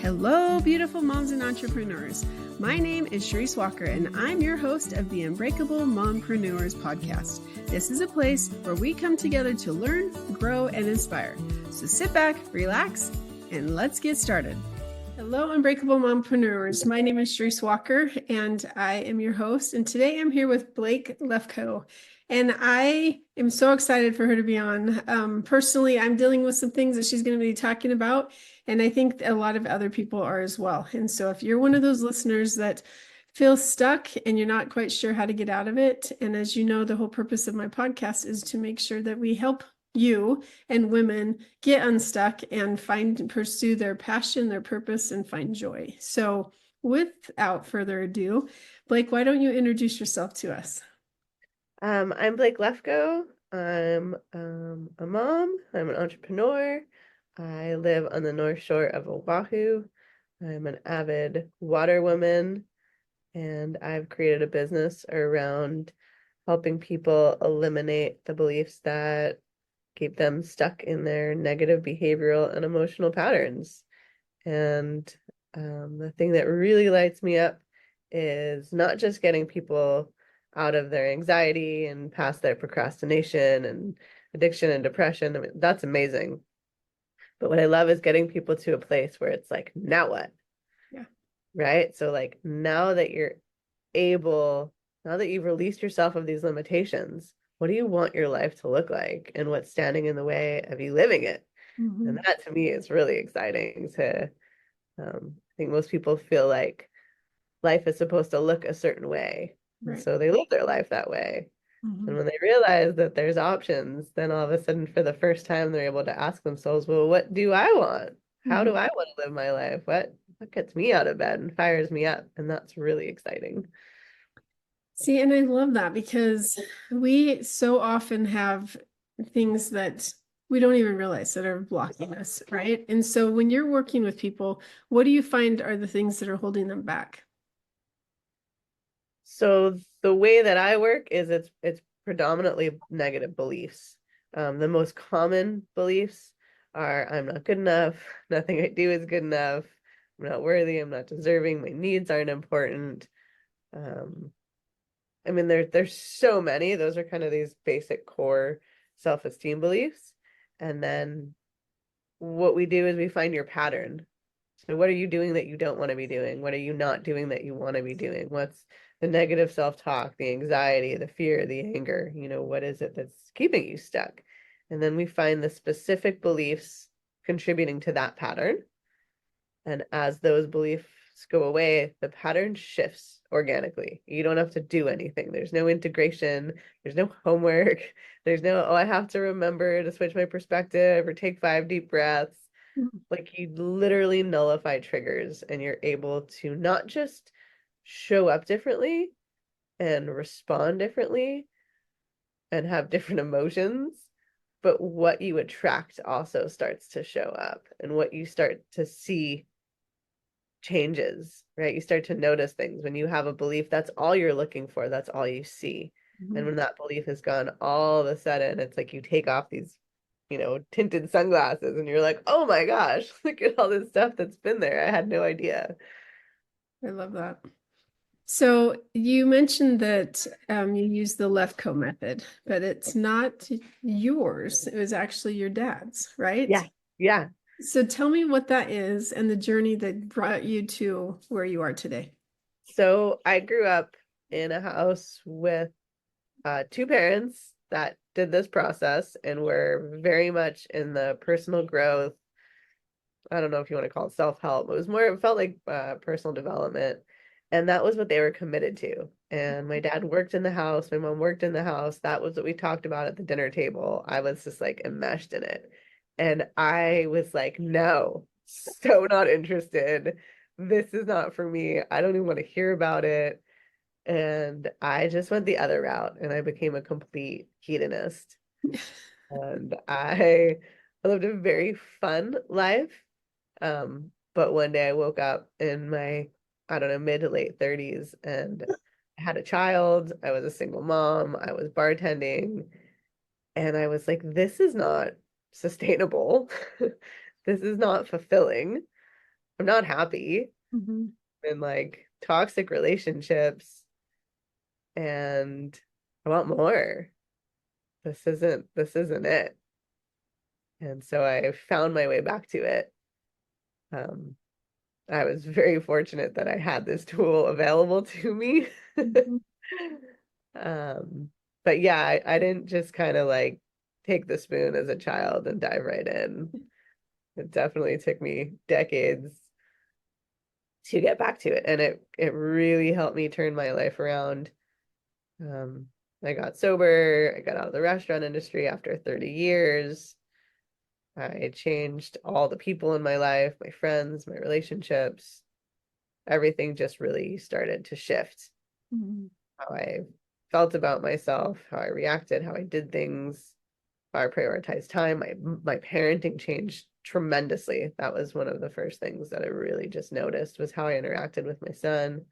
Hello, beautiful moms and entrepreneurs. My name is Charisse Walker, and I'm your host of the Unbreakable Mompreneurs podcast. This is a place where we come together to learn, grow, and inspire. So sit back, relax, and let's get started. Hello, Unbreakable Mompreneurs. My name is Charisse Walker, and I am your host. And today I'm here with Blake Lefkoe. And I am so excited for her to be on. Personally, I'm dealing with some things that she's going to be talking about, and I think a lot of other people are as well. And so if you're one of those listeners that feel stuck and you're not quite sure how to get out of it, and as you know, the whole purpose of my podcast is to make sure that we help you and women get unstuck and pursue their passion, their purpose, and find joy. So without further ado, Blake, why don't you introduce yourself to us? I'm Blake Lefkoe. I'm a mom. I'm an entrepreneur. I live on the North Shore of Oahu. I'm an avid water woman, and I've created a business around helping people eliminate the beliefs that keep them stuck in their negative behavioral and emotional patterns. And the thing that really lights me up is not just getting people out of their anxiety and past their procrastination and addiction and depression. I mean, that's amazing. But what I love is getting people to a place where it's like, now what? Yeah. Right? So like now that you've released yourself of these limitations, what do you want your life to look like? And what's standing in the way of you living it? Mm-hmm. And that to me is really exciting I think most people feel like life is supposed to look a certain way. Right. And so they live their life that way. Mm-hmm. And when they realize that there's options, then all of a sudden, for the first time, they're able to ask themselves, well, what do I want? How do I want to live my life? What gets me out of bed and fires me up? And that's really exciting. See, and I love that because we so often have things that we don't even realize that are blocking us, right? And so when you're working with people, what do you find are the things that are holding them back? So the way that I work is it's predominantly negative beliefs. The most common beliefs are I'm not good enough, nothing I do is good enough, I'm not worthy, I'm not deserving, my needs aren't important. I mean, there's so many. Those are kind of these basic core self-esteem beliefs. And then what we do is we find your pattern. So what are you doing that you don't want to be doing? What are you not doing that you want to be doing? What's the negative self-talk, the anxiety, the fear, the anger? What is it that's keeping you stuck? And then we find the specific beliefs contributing to that pattern. And as those beliefs go away, the pattern shifts organically. You don't have to do anything. There's no integration. There's no homework. There's no, I have to remember to switch my perspective or take 5 deep breaths. Like you literally nullify triggers and you're able to not just show up differently and respond differently and have different emotions, but what you attract also starts to show up and what you start to see changes, right? You start to notice things. When you have a belief, that's all you're looking for, that's all you see. And when that belief is gone, all of a sudden it's like you take off these tinted sunglasses and you're like, oh my gosh, look at all this stuff that's been there. I had no idea. I love that. So you mentioned that you use the Lefkoe method, but it's not yours. It was actually your dad's, right? Yeah. So tell me what that is and the journey that brought you to where you are today. So I grew up in a house with 2 parents that did this process and were very much in the personal growth. I don't know if you want to call it self-help. It felt like personal development. And that was what they were committed to. And my dad worked in the house. My mom worked in the house. That was what we talked about at the dinner table. I was just like enmeshed in it. And I was like, no, so not interested. This is not for me. I don't even want to hear about it. And I just went the other route and I became a complete hedonist. And I lived a very fun life. But one day I woke up in my, I don't know, mid to late 30s and I had a child. I was a single mom. I was bartending. And I was like, this is not sustainable. This is not fulfilling. I'm not happy in like toxic relationships, and I want more. This isn't it. And so I found my way back to it. Um, I was very fortunate that I had this tool available to me. Mhm. Um, but yeah, I didn't just kind of like take the spoon as a child and dive right in. It definitely took me decades to get back to it, and it really helped me turn my life around. Um, I got sober, I got out of the restaurant industry after 30 years. I changed all the people in my life, my friends, my relationships. Everything just really started to shift. Mhm. How I felt about myself, how I reacted, how I did things, how I prioritized time. My parenting changed tremendously. That was one of the first things that I really just noticed, was how I interacted with my son.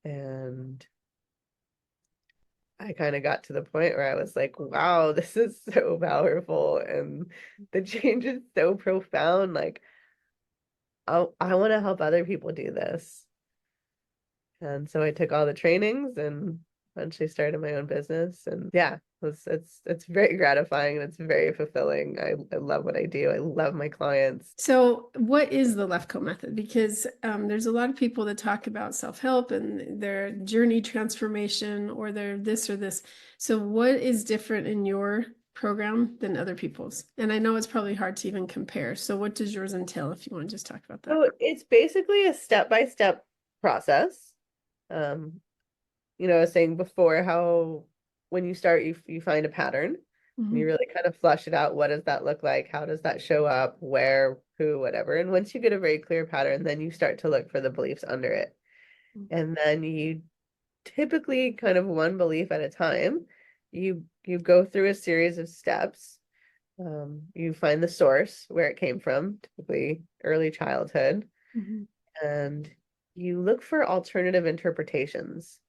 And I kind of got to the point where I was like, wow, this is so powerful, and the change is so profound. Like, I want to help other people do this. And so I took all the trainings and eventually started my own business. And yeah, it's very gratifying and it's very fulfilling. I love what I do. I love my clients. So, what is the Lefkoe method? Because there's a lot of people that talk about self-help and their journey transformation or their this or this. So, what is different in your program than other people's? And I know it's probably hard to even compare. So, what does yours entail if you want to just talk about that? So it's basically a step-by-step process. Um, I was saying before how when you start, you find a pattern and you Mhm. really kind of flush it out. What does that look like? How does that show up? Where, who, whatever. And once you get a very clear pattern, then you start to look for the beliefs under it. And then you typically kind of one belief at a time, you go through a series of steps. You find the source where it came from, typically early childhood, Mhm. and you look for alternative interpretations.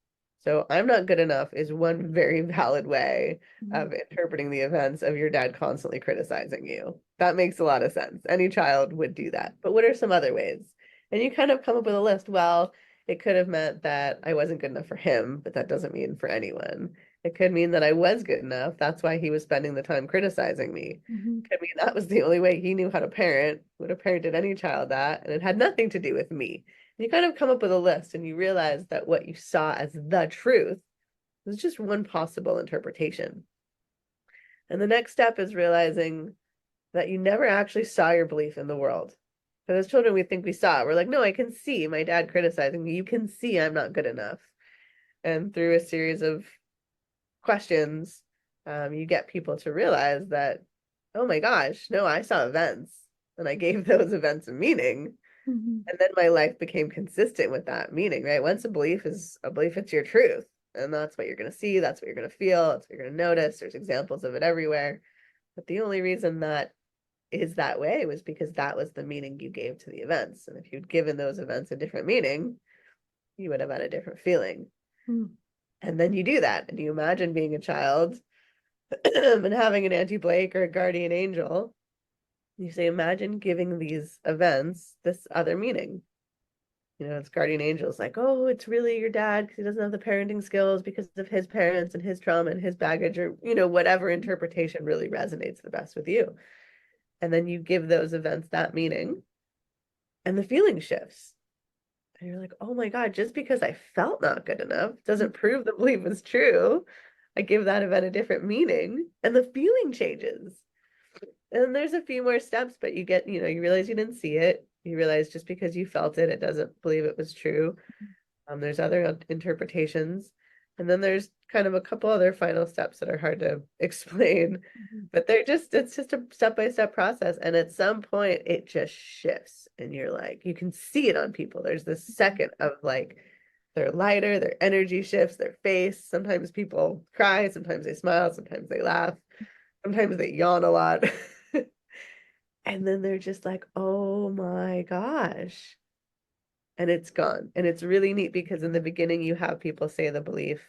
So I'm not good enough is one very valid way Mhm. of interpreting the events of your dad constantly criticizing you. That makes a lot of sense. Any child would do that. But what are some other ways? And you kind of come up with a list. Well, it could have meant that I wasn't good enough for him, but that doesn't mean for anyone. It could mean that I was good enough. That's why he was spending the time criticizing me. Mhm. Could mean that was the only way he knew how to parent, would have parented any child that, and it had nothing to do with me. And you kind of come up with a list and you realize that what you saw as the truth was just one possible interpretation. And the next step is realizing that you never actually saw your belief in the world. Because as children, we think we saw it. We're like, no, I can see my dad criticizing me. You can see I'm not good enough. And through a series of questions, you get people to realize that, oh my gosh, no, I saw events and I gave those events a meaning. Mhm. And then my life became consistent with that meaning, right? Once a belief is a belief, it's your truth. And that's what you're going to see. That's what you're going to feel. That's what you're going to notice. There's examples of it everywhere. But the only reason that is that way was because that was the meaning you gave to the events. And if you'd given those events a different meaning, you would have had a different feeling. Mhm. And then you do that and you imagine being a child and having an Auntie Blake or a guardian angel. You say, imagine giving these events this other meaning. It's guardian angels like, oh, it's really your dad because he doesn't have the parenting skills because of his parents and his trauma and his baggage, or, whatever interpretation really resonates the best with you. And then you give those events that meaning and the feeling shifts. And you're like, oh my God, just because I felt not good enough doesn't prove the belief is true. I give that event a different meaning and the feeling changes. And there's a few more steps, but you realize you didn't see it. You realize just because you felt it, it doesn't believe it was true. There's other interpretations. And then there's kind of a couple other final steps that are hard to explain, Mhm. but it's just a step-by-step process. And at some point it just shifts and you're like, you can see it on people. There's this second of like, they're lighter, their energy shifts, their face. Sometimes people cry, sometimes they smile, sometimes they laugh, sometimes they yawn a lot. And then they're just like, oh my gosh. And it's gone. And it's really neat because in the beginning, you have people say the belief,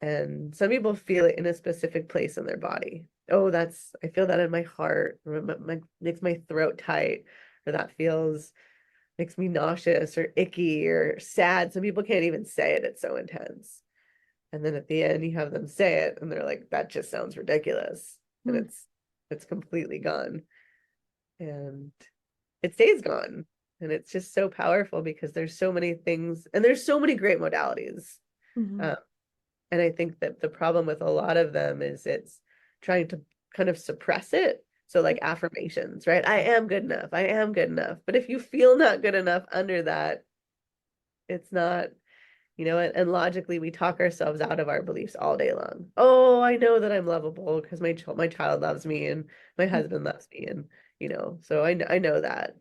and some people feel it in a specific place in their body. Oh, I feel that in my heart, or makes my throat tight, or that feels makes me nauseous or icky or sad. Some people can't even say it. It's so intense. And then at the end you have them say it and they're like, that just sounds ridiculous. And Mm. it's completely gone. And it stays gone. And it's just so powerful because there's so many things and there's so many great modalities. Mhm. Um, and I think that the problem with a lot of them is it's trying to kind of suppress it. So like affirmations, right? I am good enough. I am good enough. But if you feel not good enough under that, it's not, and logically we talk ourselves out of our beliefs all day long. Oh, I know that I'm lovable because my child loves me and my husband loves me and so I know that.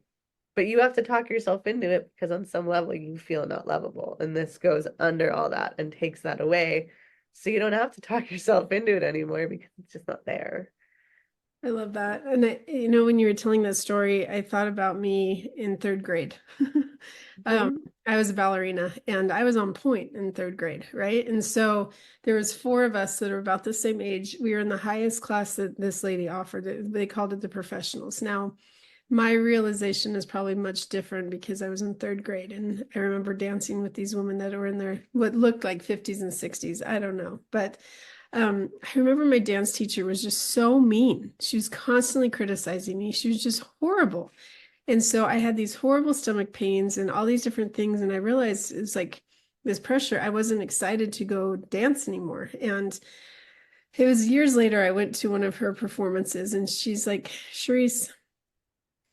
But you have to talk yourself into it because on some level you feel not lovable. And this goes under all that and takes that away. So you don't have to talk yourself into it anymore because it's just not there. I love that. And when you were telling that story, I thought about me in third grade. Um, Mhm. I was a ballerina and I was on point in third grade, right? And so there was four of us that are about the same age. We were in the highest class that this lady offered. They called it the professionals. Now, my realization is probably much different because I was in third grade and I remember dancing with these women that were in their what looked like 50s and 60s. I don't know. But I remember my dance teacher was just so mean. She was constantly criticizing me. She was just horrible. And so I had these horrible stomach pains and all these different things. And I realized it's like this pressure. I wasn't excited to go dance anymore. And it was years later, I went to one of her performances and she's like, Charisse,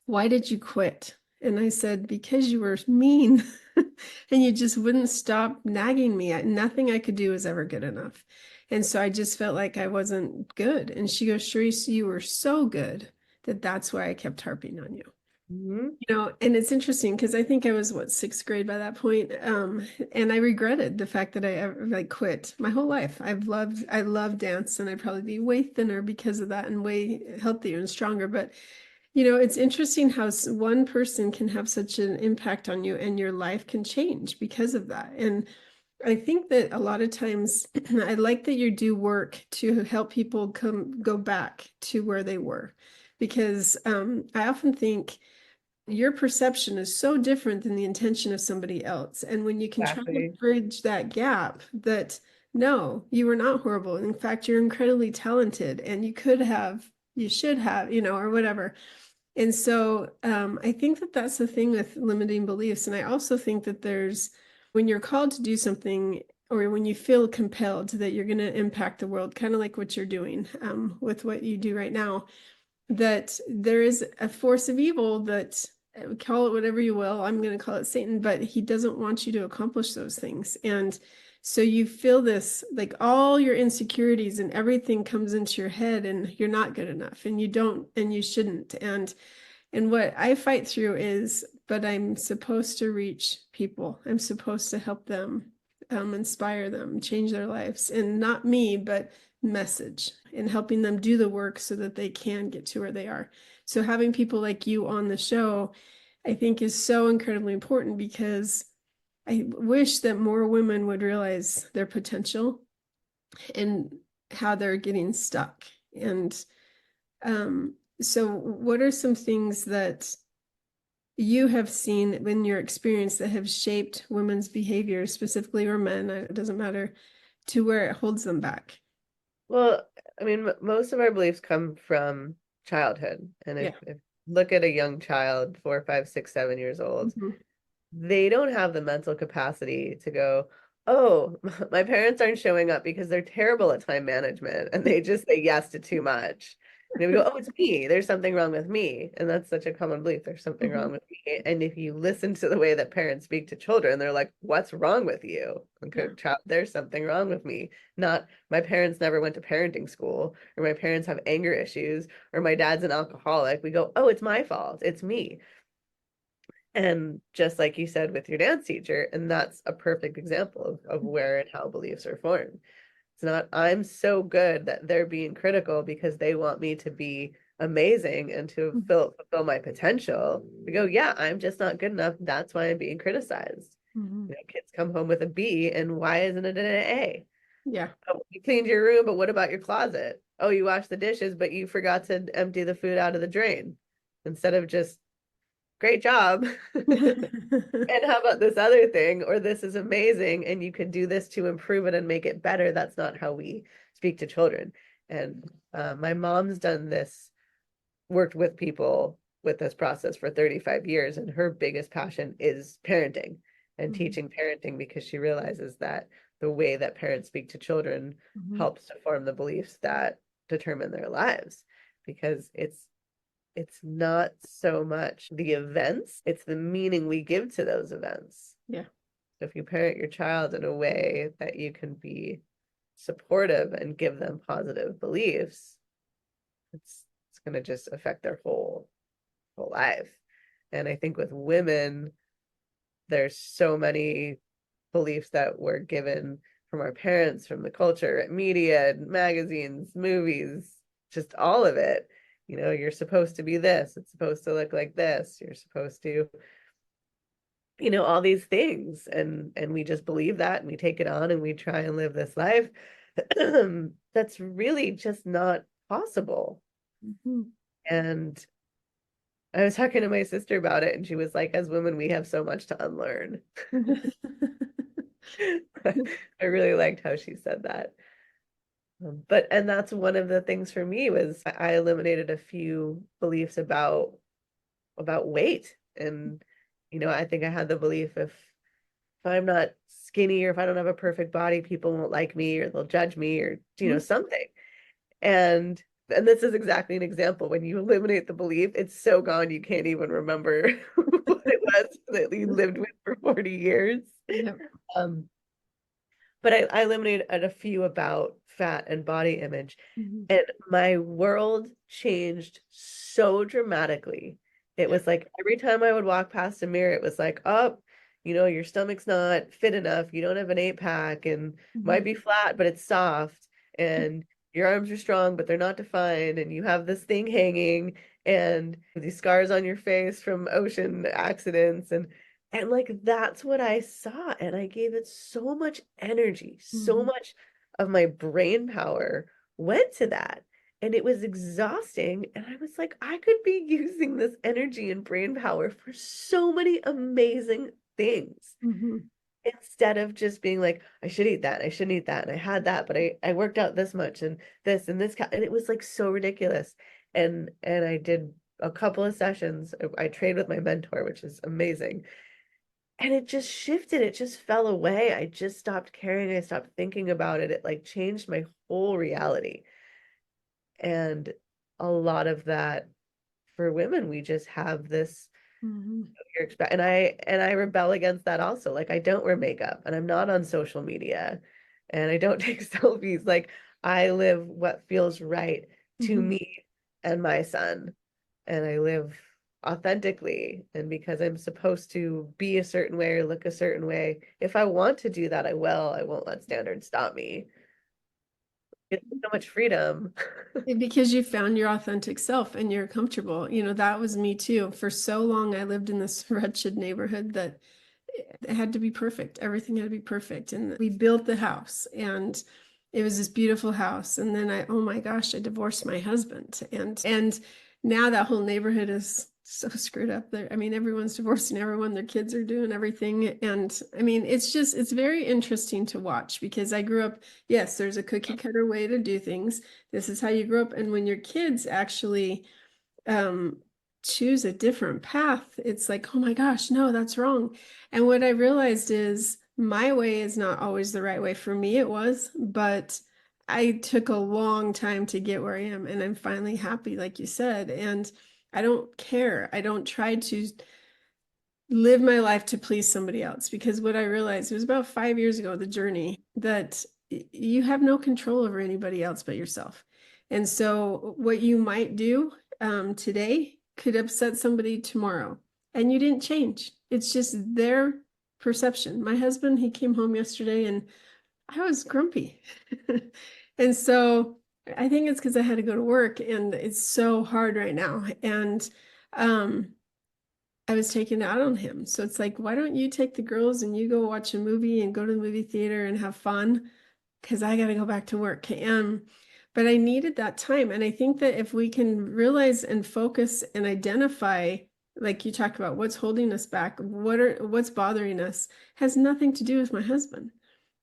why did you quit? And I said, because you were mean and you just wouldn't stop nagging me. Nothing I could do was ever good enough. And so I just felt like I wasn't good. And she goes, Sharice, you were so good that that's why I kept harping on you. Mhm. And it's interesting because I think I was what sixth grade by that point, and I regretted the fact that I ever like quit my whole life. I love dance, and I'd probably be way thinner because of that, and way healthier and stronger. But it's interesting how one person can have such an impact on you and your life can change because of that. And I think that a lot of times I like that you do work to help people go back to where they were. Because I often think your perception is so different than the intention of somebody else. And when you can try to Exactly. bridge that gap, that no, you were not horrible. In fact, you're incredibly talented and you should have, or whatever. And so I think that that's the thing with limiting beliefs. And I also think that when you're called to do something or when you feel compelled that you're going to impact the world, kind of like what you're doing with what you do right now, that there is a force of evil that call it whatever you will. I'm going to call it Satan, but he doesn't want you to accomplish those things. And so you feel this like all your insecurities and everything comes into your head and you're not good enough and you don't and you shouldn't. And what I fight through is, but I'm supposed to reach people. I'm supposed to help them, inspire them, change their lives. And not me, but message and helping them do the work so that they can get to where they are. So having people like you on the show, I think is so incredibly important because I wish that more women would realize their potential and how they're getting stuck. And so what are some things that you have seen in your experience that have shaped women's behavior, specifically or men, it doesn't matter, to where it holds them back? Well, I mean, most of our beliefs come from childhood. And Yeah. if look at a young child, 4, 5, 6, 7 years old, Mhm. they don't have the mental capacity to go, oh, my parents aren't showing up because they're terrible at time management and they just say yes to too much. And we go, oh, it's me. There's something wrong with me. And that's such a common belief. There's something Mhm. wrong with me. And if you listen to the way that parents speak to children, they're like, what's wrong with you? Okay, Yeah. child, there's something wrong with me. Not my parents never went to parenting school, or my parents have anger issues, or my dad's an alcoholic. We go, oh, it's my fault. It's me. And just like you said with your dance teacher, and that's a perfect example of where and how beliefs are formed. It's not, I'm so good that they're being critical because they want me to be amazing and to fulfill my potential. We go, yeah, I'm just not good enough. That's why I'm being criticized. Mhm. Kids come home with a B, and why isn't it an A? Yeah. Oh, you cleaned your room, but what about your closet? Oh, you washed the dishes, but you forgot to empty the food out of the drain. Instead of just great job. And how about this other thing? Or this is amazing, and you can do this to improve it and make it better. That's not how we speak to children. And my mom's done this, worked with people with this process for 35 years, and her biggest passion is parenting and teaching parenting, because she realizes that the way that parents speak to children helps to form the beliefs that determine their lives, because it's not so much the events, it's the meaning we give to those events. Yeah. So if you parent your child in a way that you can be supportive and give them positive beliefs, it's going to just affect their whole life. And I think with women, there's so many beliefs that were given from our parents, from the culture, media, magazines, movies, just all of it. You know, you're supposed to be this, it's supposed to look like this, you're supposed to, you know, all these things. And we just believe that, and we take it on, and we try and live this life that's really just not possible. And I was talking to my sister about it, and she was like, as women, we have so much to unlearn. I really liked how she said that. And that's one of the things for me was I eliminated a few beliefs about weight. And, you know, I think I had the belief if I'm not skinny, or if I don't have a perfect body, people won't like me, or they'll judge me, or, you know, something. And this is exactly an example. When you eliminate the belief, it's so gone, you can't even remember what it was that you lived with for 40 years. Yep. But I eliminated a few about fat and body image, and my world changed so dramatically. It was like every time I would walk past a mirror, it was like, oh, you know, your stomach's not fit enough. You don't have an 8-pack, and might be flat, but it's soft. And your arms are strong, but they're not defined. And you have this thing hanging, and these scars on your face from ocean accidents. And like, that's what I saw. And I gave it so much energy, so much of my brain power went to that. And it was exhausting. And I was like, I could be using this energy and brain power for so many amazing things. Instead of just being like, I should eat that, I shouldn't eat that, and I had that, but I worked out this much, and this and this, and it was like so ridiculous. And I did a couple of sessions. I trained with my mentor, which is amazing. And it just shifted. It just fell away. I just stopped caring. I stopped thinking about it. It like changed my whole reality. And a lot of that for women, we just have this and I rebel against that also. Like, I don't wear makeup, and I'm not on social media, and I don't take selfies. Like, I live what feels right to me and my son, and I live authentically. And because I'm supposed to be a certain way or look a certain way, if I want to do that, I will. I won't let standards stop me. It's so much freedom. Because you found your authentic self and you're comfortable. You know, that was me too. For so long, I lived in this wretched neighborhood that it had to be perfect. Everything had to be perfect. And we built the house, and it was this beautiful house. And then oh my gosh, I divorced my husband. And now that whole neighborhood is so screwed up there. I mean, everyone's divorcing everyone, their kids are doing everything. And I mean, it's very interesting to watch, because I grew up, yes, there's a cookie cutter way to do things. This is how you grow up. And when your kids actually choose a different path, it's like, oh my gosh, no, that's wrong. And what I realized is my way is not always the right way. For me, it was, but I took a long time to get where I am, and I'm finally happy, like you said. And I don't care. I don't try to live my life to please somebody else, because what I realized, it was about 5 years ago, the journey, that you have no control over anybody else but yourself. And so what you might do today could upset somebody tomorrow, and you didn't change. It's just their perception. My husband, he came home yesterday and I was grumpy. And so I think it's because I had to go to work, and it's so hard right now. And I was taking it out on him. So it's like, why don't you take the girls and you go watch a movie and go to the movie theater and have fun? Because I got to go back to work. But I needed that time. And I think that if we can realize and focus and identify like you talk about what's holding us back, what's bothering us has nothing to do with my husband.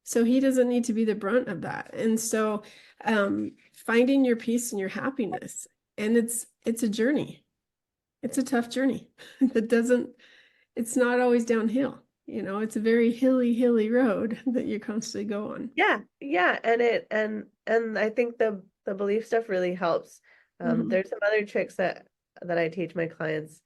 So he doesn't need to be the brunt of that. And so finding your peace and your happiness, and it's a journey. It's a tough journey. It's not always downhill. It's a very hilly road that you constantly go on. Yeah, yeah, and I think the belief stuff really helps. There's some other tricks that I teach my clients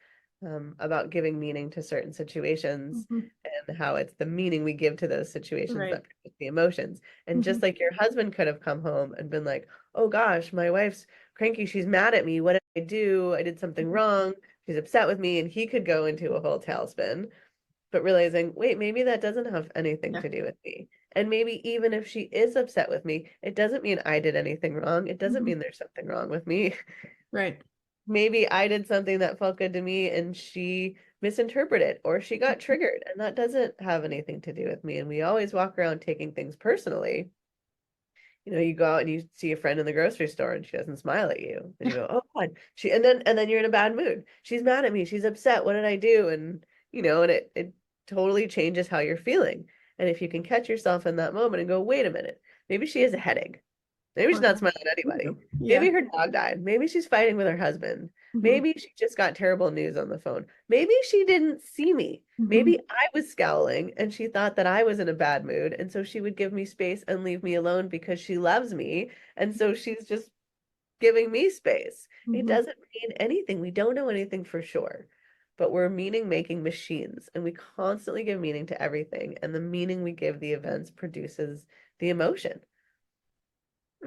about giving meaning to certain situations and how it's the meaning we give to those situations Right. that produce the emotions. And just like your husband could have come home and been like, "Oh gosh, my wife's cranky. She's mad at me. What did I do? I did something wrong. She's upset with me," and he could go into a whole tailspin. But realizing, wait, maybe that doesn't have anything Yeah. to do with me. And maybe even if she is upset with me, it doesn't mean I did anything wrong. It doesn't mean there's something wrong with me. Right. Maybe I did something that felt good to me and she misinterpreted or she got triggered, and that doesn't have anything to do with me. And we always walk around taking things personally. You go out and you see a friend in the grocery store and she doesn't smile at you. And you go, "Oh God, and then you're in a bad mood. She's mad at me. She's upset. What did I do?" And it totally changes how you're feeling. And if you can catch yourself in that moment and go, "Wait a minute, maybe she has a headache. Maybe she's not smiling at anybody. Yeah. Maybe her dog died. Maybe she's fighting with her husband. Mhm. Maybe she just got terrible news on the phone. Maybe she didn't see me. Mhm. Maybe I was scowling and she thought that I was in a bad mood. And so she would give me space and leave me alone because she loves me. And so she's just giving me space. It Mhm. doesn't mean anything. We don't know anything for sure, but we're meaning making machines and we constantly give meaning to everything. And the meaning we give the events produces the emotion,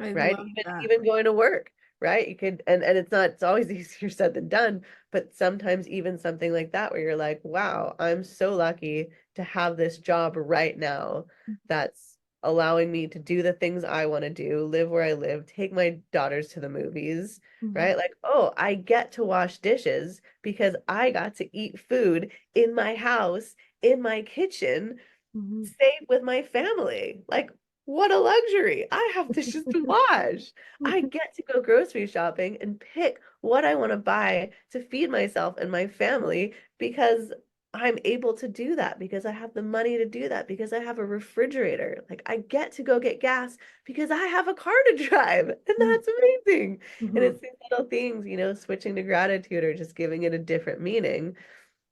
I right? love Even that. even going to work, right? You could, and it's always easier said than done, but sometimes even something like that where you're like, wow, I'm so lucky to have this job right now that's allowing me to do the things I want to do, live where I live, take my daughters to the movies, Mhm. right? Like, oh, I get to wash dishes because I got to eat food in my house, in my kitchen, Mhm. safe with my family. Like, what a luxury. I have dishes to wash. I Mhm. get to go grocery shopping and pick what I want to buy to feed myself and my family because I'm able to do that, because I have the money to do that, because I have a refrigerator. Like, I get to go get gas because I have a car to drive. And that's amazing. And Mhm. it's these little things, switching to gratitude or just giving it a different meaning.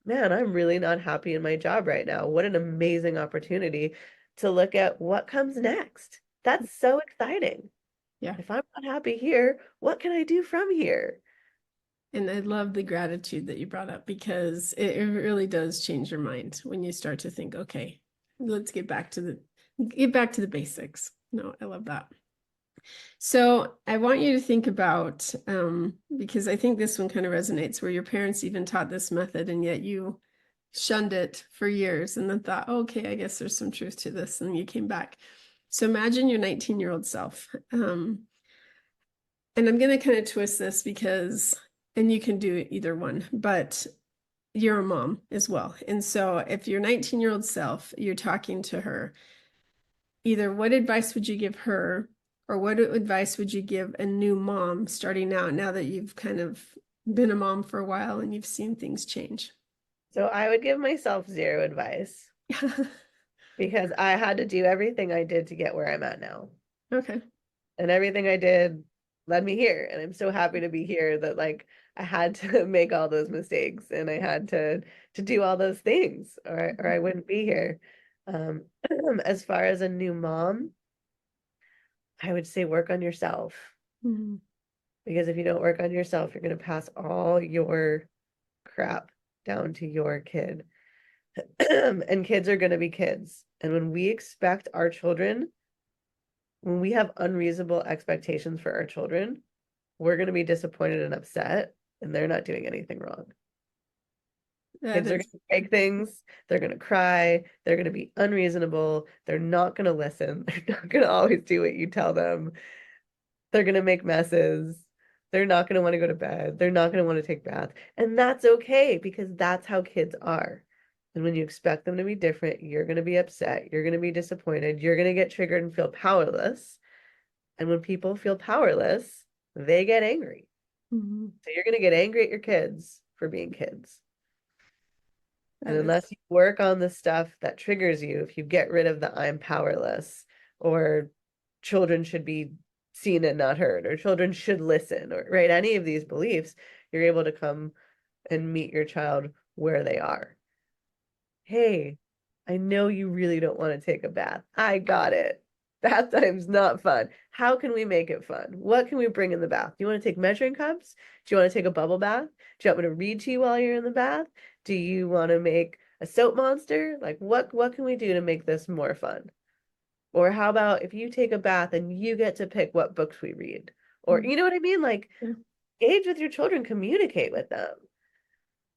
Man, I'm really not happy in my job right now. What an amazing opportunity to look at what comes next. That's so exciting. Yeah. If I'm not happy here, what can I do from here? And I love the gratitude that you brought up because it really does change your mind when you start to think, okay, let's get back to the basics. No, I love that. So I want you to think about, because I think this one kind of resonates, where your parents even taught this method and yet you shunned it for years and then thought, oh, okay, I guess there's some truth to this. And you came back. So imagine your 19-year-old self. And I'm going to kind of twist this and you can do either one, but you're a mom as well. And so if your 19-year-old self, you're talking to her, either what advice would you give her, or what advice would you give a new mom starting out now that you've kind of been a mom for a while and you've seen things change? So I would give myself zero advice because I had to do everything I did to get where I'm at now. Okay. And everything I did led me here. And I'm so happy to be here that like I had to make all those mistakes and I had to do all those things or I wouldn't be here. Um, as far as a new mom, I would say work on yourself Mhm. because if you don't work on yourself, you're going to pass all your crap down to your kid. And kids are going to be kids. And when we have unreasonable expectations for our children, we're going to be disappointed and upset, and they're not doing anything wrong. That Kids are going is, to break things. They're going to cry. They're going to be unreasonable. They're not going to listen. They're not going to always do what you tell them. They're going to make messes. They're not going to want to go to bed. They're not going to want to take baths. And that's okay because that's how kids are. And when you expect them to be different, you're going to be upset. You're going to be disappointed. You're going to get triggered and feel powerless. And when people feel powerless, they get angry. Mhm. So you're going to get angry at your kids for being kids. And unless you work on the stuff that triggers you, if you get rid of the I'm powerless, or children should be seen and not heard, or children should listen, or right, any of these beliefs, you're able to come and meet your child where they are. Hey, I know you really don't want to take a bath. I got it. Bath time's not fun. How can we make it fun? What can we bring in the bath? Do you want to take measuring cups? Do you want to take a bubble bath? Do you want me to read to you while you're in the bath? Do you want to make a soap monster? Like, what can we do to make this more fun? Or how about if you take a bath and you get to pick what books we read? Or, you know what I mean? Like, engage with your children, communicate with them.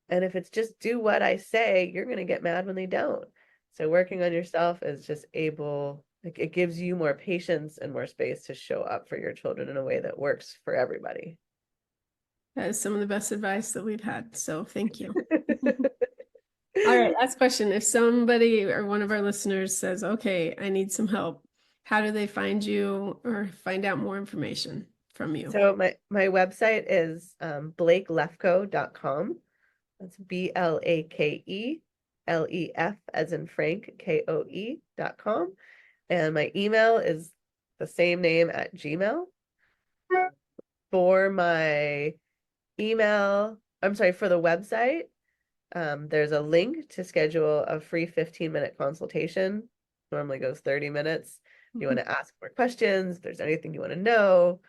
And if it's just do what I say, you're going to get mad when they don't. So working on yourself is just like, it gives you more patience and more space to show up for your children in a way that works for everybody. That is some of the best advice that we've had. So thank you. All right, last question. If somebody or one of our listeners says, okay, I need some help, how do they find you or find out more information from you? So my website is blakelefkoe.com. That's BLAKE LEF as in Frank KOE.com. And my email is the same name at Gmail. For my email, for the website, there's a link to schedule a free 15-minute consultation. Normally goes 30 minutes. If you want to ask more questions, if there's anything you want to know,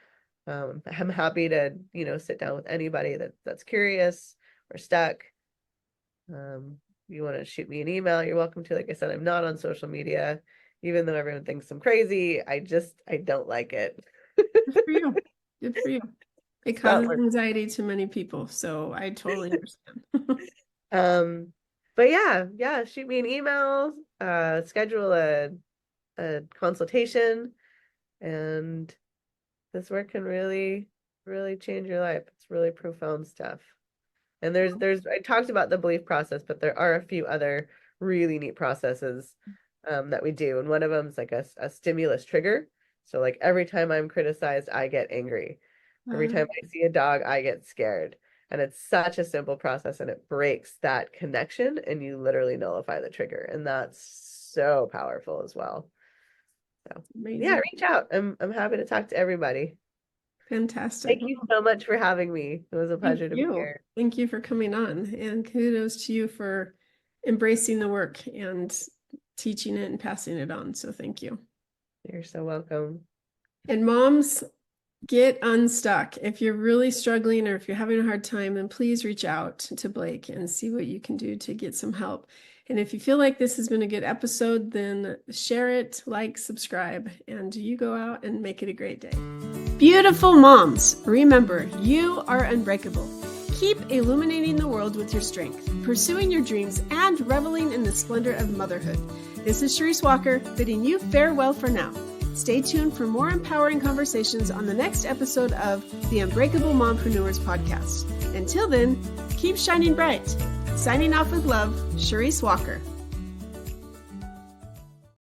I'm happy to, sit down with anybody that's curious or stuck. You want to shoot me an email, you're welcome to. Like I said, I'm not on social media, even though everyone thinks I'm crazy. I don't like it. Good for you. Good for you. It causes anxiety to many people, so I totally understand. But yeah, shoot me an email, schedule a consultation, and this work can really, really change your life. It's really profound stuff. And I talked about the belief process, but there are a few other really neat processes that we do. And one of them is like a stimulus trigger. So like every time I'm criticized, I get angry. Every time I see a dog, I get scared. And it's such a simple process, and it breaks that connection, and you literally nullify the trigger. And that's so powerful as well. So yeah, reach out. I'm happy to talk to everybody. Fantastic. Thank you so much for having me. It was a pleasure to be here. Thank you for coming on, and kudos to you for embracing the work and teaching it and passing it on. So thank you. You're so welcome. And moms, get unstuck. If you're really struggling or if you're having a hard time, then please reach out to Blake and see what you can do to get some help. And if you feel like this has been a good episode, then share it, like, subscribe, and you go out and make it a great day. Beautiful moms, remember, you are unbreakable. Keep illuminating the world with your strength, pursuing your dreams, and reveling in the splendor of motherhood. This is Charisse Walker, bidding you farewell for now. Stay tuned for more empowering conversations on the next episode of the Unbreakable Mompreneurs podcast. Until then, keep shining bright. Signing off with love, Charisse Walker.